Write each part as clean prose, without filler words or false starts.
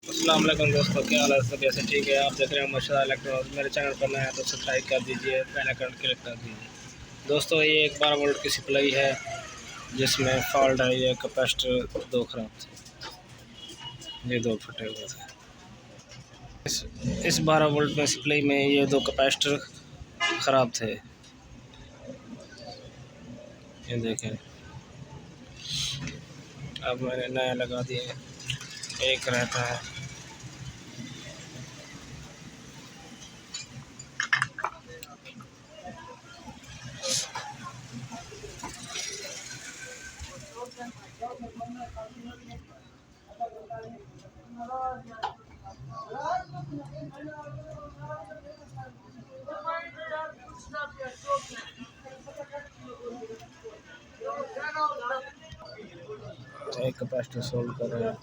अस्सलाम वालेकुम दोस्तों, क्या हाल है? सब ऐसे ठीक है? आप देख रहे हैं माशाल्लाह इलेक्ट्रॉनिक्स। मेरे चैनल पर नया है तो सब्सक्राइब कर दीजिए, बेल आइकन क्लिक कर दीजिए। दोस्तों ये एक 12 वोल्ट की सप्लाई है जिसमें फॉल्ट है। ये कैपेसिटर दो खराब थे, ये दो फटे हुए थे। इस 12 वोल्ट में सप्लाई में ये दो कैपेसिटर ख़राब थे। ये देखें, अब मैंने नया लगा दिए। एक रहता है, एक कैपेसिटर सोल्व कर रहे हैं।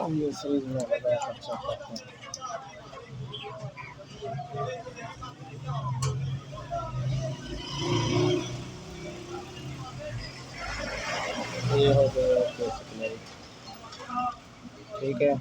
अब ये सीरीज में लगा अच्छा करते हैं। ये हो गया, ठीक है।